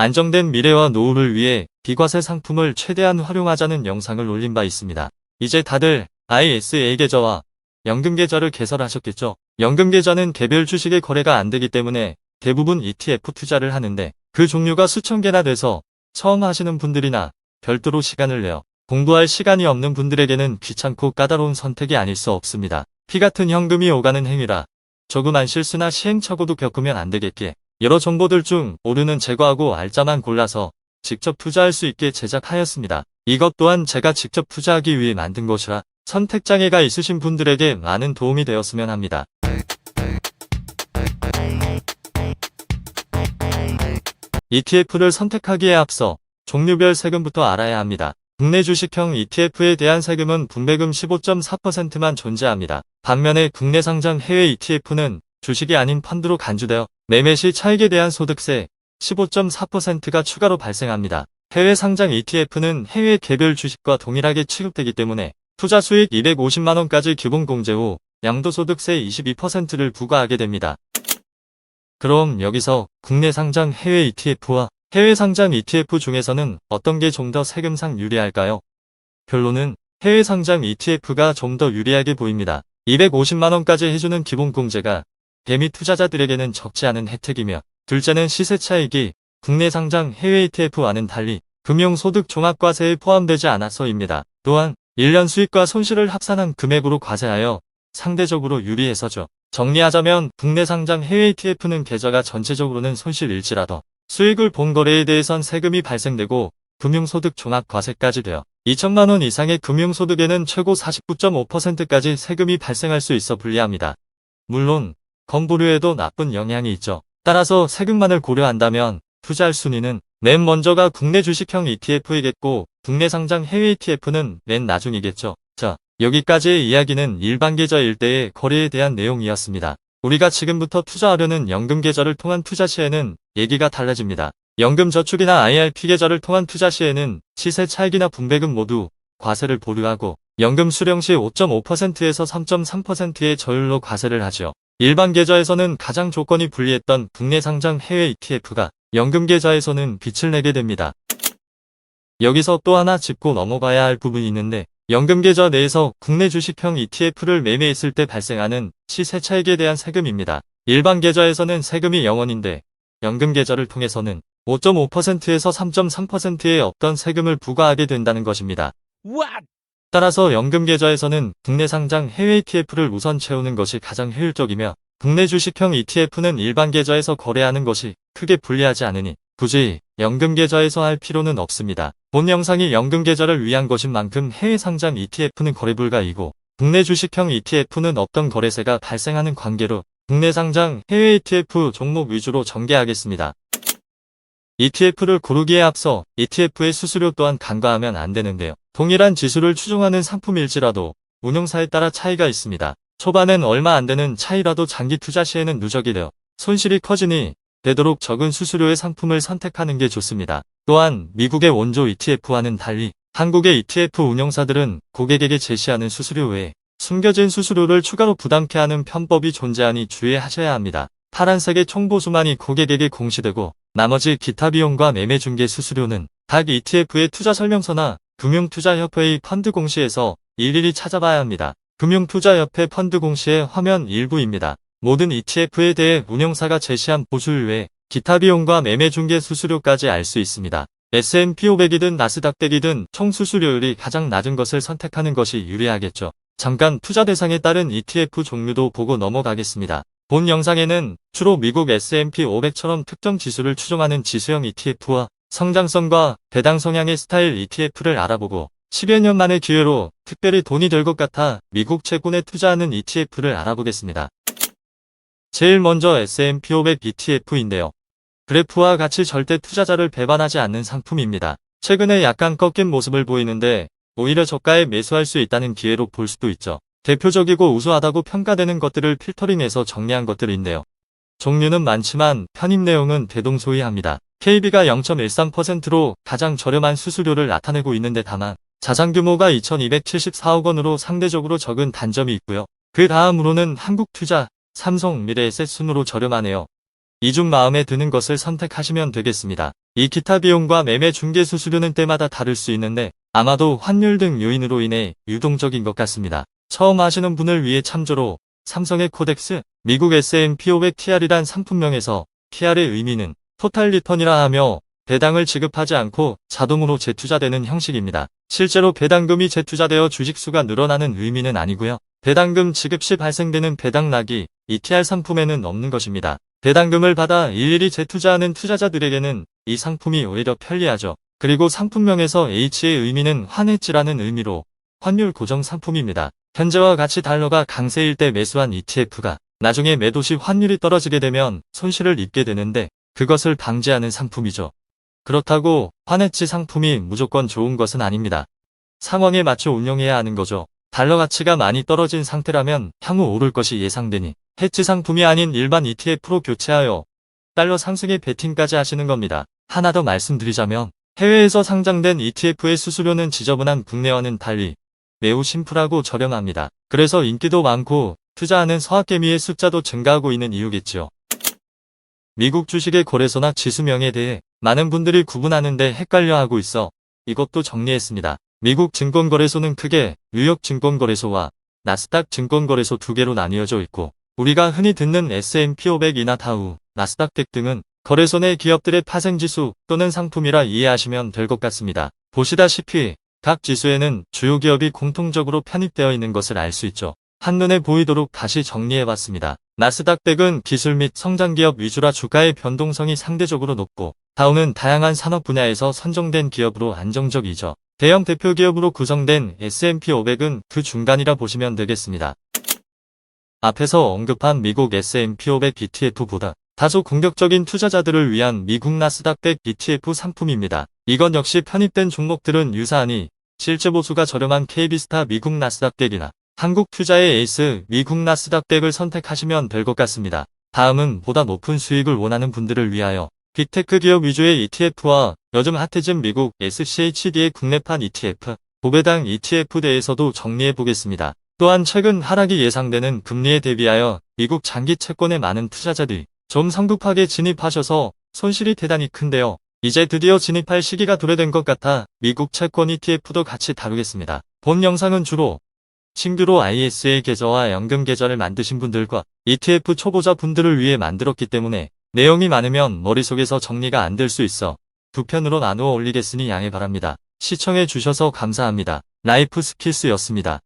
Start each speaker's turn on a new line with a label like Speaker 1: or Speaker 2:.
Speaker 1: 안정된 미래와 노후를 위해 비과세 상품을 최대한 활용하자는 영상을 올린 바 있습니다. 이제 다들 ISA 계좌와 연금 계좌를 개설하셨겠죠? 연금 계좌는 개별 주식의 거래가 안 되기 때문에 대부분 ETF 투자를 하는데 그 종류가 수천 개나 돼서 처음 하시는 분들이나 별도로 시간을 내어 공부할 시간이 없는 분들에게는 귀찮고 까다로운 선택이 아닐 수 없습니다. 피 같은 현금이 오가는 행위라 조그만 실수나 시행착오도 겪으면 안 되겠기에 여러 정보들 중 오류는 제거하고 알짜만 골라서 직접 투자할 수 있게 제작하였습니다. 이것 또한 제가 직접 투자하기 위해 만든 것이라 선택장애가 있으신 분들에게 많은 도움이 되었으면 합니다. ETF를 선택하기에 앞서 종류별 세금부터 알아야 합니다. 국내 주식형 ETF에 대한 세금은 분배금 15.4%만 존재합니다. 반면에 국내 상장 해외 ETF는 주식이 아닌 펀드로 간주되어 매매 시 차익에 대한 소득세 15.4%가 추가로 발생합니다. 해외 상장 ETF는 해외 개별 주식과 동일하게 취급되기 때문에 투자 수익 250만원까지 기본 공제 후 양도소득세 22%를 부과하게 됩니다. 그럼 여기서 국내 상장 해외 ETF와 해외 상장 ETF 중에서는 어떤 게 좀 더 세금상 유리할까요? 결론은 해외 상장 ETF가 좀 더 유리하게 보입니다. 250만원까지 해주는 기본 공제가 개미 투자자들에게는 적지 않은 혜택이며 둘째는 시세 차익이 국내 상장 해외 ETF와는 달리 금융소득 종합과세에 포함되지 않아서입니다. 또한 1년 수익과 손실을 합산한 금액으로 과세하여 상대적으로 유리해서죠. 정리하자면 국내 상장 해외 ETF는 계좌가 전체적으로는 손실일지라도 수익을 본 거래에 대해선 세금이 발생되고 금융소득 종합과세까지 되어 2천만원 이상의 금융소득에는 최고 49.5%까지 세금이 발생할 수 있어 불리합니다. 물론 건보료에도 나쁜 영향이 있죠. 따라서 세금만을 고려한다면 투자할 순위는 맨 먼저가 국내 주식형 ETF이겠고 국내 상장 해외 ETF는 맨 나중이겠죠. 자, 여기까지의 이야기는 일반 계좌일 때의 거래에 대한 내용이었습니다. 우리가 지금부터 투자하려는 연금 계좌를 통한 투자 시에는 얘기가 달라집니다. 연금 저축이나 IRP 계좌를 통한 투자 시에는 시세 차익이나 분배금 모두 과세를 보류하고 연금 수령 시 5.5%에서 3.3%의 저율로 과세를 하죠. 일반 계좌에서는 가장 조건이 불리했던 국내 상장 해외 ETF가 연금 계좌에서는 빛을 내게 됩니다. 여기서 또 하나 짚고 넘어가야 할 부분이 있는데 연금 계좌 내에서 국내 주식형 ETF를 매매했을 때 발생하는 시세 차익에 대한 세금입니다. 일반 계좌에서는 세금이 0원인데 연금 계좌를 통해서는 5.5%에서 3.3%의 없던 세금을 부과하게 된다는 것입니다.
Speaker 2: What?
Speaker 1: 따라서 연금 계좌에서는 국내 상장 해외 ETF를 우선 채우는 것이 가장 효율적이며 국내 주식형 ETF는 일반 계좌에서 거래하는 것이 크게 불리하지 않으니 굳이 연금 계좌에서 할 필요는 없습니다. 본 영상이 연금 계좌를 위한 것인 만큼 해외 상장 ETF는 거래 불가이고 국내 주식형 ETF는 없던 거래세가 발생하는 관계로 국내 상장 해외 ETF 종목 위주로 전개하겠습니다. ETF를 고르기에 앞서 ETF의 수수료 또한 간과하면 안 되는데요. 동일한 지수를 추종하는 상품일지라도 운용사에 따라 차이가 있습니다. 초반엔 얼마 안 되는 차이라도 장기 투자 시에는 누적이 되어 손실이 커지니 되도록 적은 수수료의 상품을 선택하는 게 좋습니다. 또한 미국의 원조 ETF와는 달리 한국의 ETF 운용사들은 고객에게 제시하는 수수료 외에 숨겨진 수수료를 추가로 부담케 하는 편법이 존재하니 주의하셔야 합니다. 파란색의 총보수만이 고객에게 공시되고 나머지 기타 비용과 매매 중개 수수료는 각 ETF의 투자 설명서나 금융투자협회의 펀드 공시에서 일일이 찾아봐야 합니다. 금융투자협회 펀드 공시의 화면 일부입니다. 모든 ETF에 대해 운용사가 제시한 보수율 외에 기타 비용과 매매 중개 수수료까지 알 수 있습니다. S&P 500이든 나스닥 100이든 총 수수료율이 가장 낮은 것을 선택하는 것이 유리하겠죠. 잠깐 투자 대상에 따른 ETF 종류도 보고 넘어가겠습니다. 본 영상에는 주로 미국 S&P 500처럼 특정 지수를 추종하는 지수형 ETF와 성장성과 배당 성향의 스타일 ETF를 알아보고 10여 년 만의 기회로 특별히 돈이 될 것 같아 미국 채권에 투자하는 ETF를 알아보겠습니다. 제일 먼저 S&P 500 ETF인데요. 그래프와 같이 절대 투자자를 배반하지 않는 상품입니다. 최근에 약간 꺾인 모습을 보이는데 오히려 저가에 매수할 수 있다는 기회로 볼 수도 있죠. 대표적이고 우수하다고 평가되는 것들을 필터링해서 정리한 것들인데요. 종류는 많지만 편입 내용은 대동소이합니다. KB가 0.13%로 가장 저렴한 수수료를 나타내고 있는데 다만 자산 규모가 2274억 원으로 상대적으로 적은 단점이 있고요. 그 다음으로는 한국투자, 삼성, 미래에셋 순으로 저렴하네요. 이 중 마음에 드는 것을 선택하시면 되겠습니다. 이 기타 비용과 매매 중개 수수료는 때마다 다를 수 있는데 아마도 환율 등 요인으로 인해 유동적인 것 같습니다. 처음 하시는 분을 위해 참조로 삼성의 코덱스, 미국 S&P 500 TR이란 상품명에서 TR의 의미는 토탈 리턴이라 하며 배당을 지급하지 않고 자동으로 재투자되는 형식입니다. 실제로 배당금이 재투자되어 주식수가 늘어나는 의미는 아니고요. 배당금 지급 시 발생되는 배당락이 이 TR 상품에는 없는 것입니다. 배당금을 받아 일일이 재투자하는 투자자들에게는 이 상품이 오히려 편리하죠. 그리고 상품명에서 H의 의미는 환해지라는 의미로 환율 고정 상품입니다. 현재와 같이 달러가 강세일 때 매수한 ETF가 나중에 매도 시 환율이 떨어지게 되면 손실을 입게 되는데 그것을 방지하는 상품이죠. 그렇다고 환해지 상품이 무조건 좋은 것은 아닙니다. 상황에 맞춰 운영해야 하는 거죠. 달러 가치가 많이 떨어진 상태라면 향후 오를 것이 예상되니 해지 상품이 아닌 일반 ETF로 교체하여 달러 상승에 베팅까지 하시는 겁니다. 하나 더 말씀드리자면 해외에서 상장된 ETF의 수수료는 지저분한 국내와는 달리 매우 심플하고 저렴합니다. 그래서 인기도 많고 투자하는 서학개미의 숫자도 증가하고 있는 이유겠죠. 미국 주식의 거래소나 지수명에 대해 많은 분들이 구분하는데 헷갈려하고 있어 이것도 정리했습니다. 미국 증권거래소는 크게 뉴욕 증권거래소와 나스닥 증권거래소 두 개로 나뉘어져 있고 우리가 흔히 듣는 S&P 500이나 다우, 나스닥 100 등은 거래소 내 기업들의 파생지수 또는 상품이라 이해하시면 될 것 같습니다. 보시다시피 각 지수에는 주요 기업이 공통적으로 편입되어 있는 것을 알 수 있죠. 한눈에 보이도록 다시 정리해봤습니다. 나스닥 100은 기술 및 성장기업 위주라 주가의 변동성이 상대적으로 높고 다우는 다양한 산업 분야에서 선정된 기업으로 안정적이죠. 대형 대표 기업으로 구성된 S&P 500은 그 중간이라 보시면 되겠습니다. 앞에서 언급한 미국 S&P 500 ETF보다 다소 공격적인 투자자들을 위한 미국 나스닥 100 ETF 상품입니다. 이건 역시 편입된 종목들은 유사하니 실제 보수가 저렴한 KB스타 미국 나스닥 100이나 한국 투자의 에이스 미국 나스닥 100을 선택하시면 될 것 같습니다. 다음은 보다 높은 수익을 원하는 분들을 위하여 빅테크 기업 위주의 ETF와 요즘 핫해진 미국 SCHD의 국내판 ETF, 고배당 ETF 대해서도 정리해 보겠습니다. 또한 최근 하락이 예상되는 금리에 대비하여 미국 장기 채권에 많은 투자자들이 좀 성급하게 진입하셔서 손실이 대단히 큰데요. 이제 드디어 진입할 시기가 도래된 것 같아 미국 채권 ETF도 같이 다루겠습니다. 본 영상은 주로 신규로 ISA 계좌와 연금 계좌를 만드신 분들과 ETF 초보자 분들을 위해 만들었기 때문에 내용이 많으면 머릿속에서 정리가 안 될 수 있어 두 편으로 나누어 올리겠으니 양해 바랍니다. 시청해 주셔서 감사합니다. 라이프 스킬스였습니다.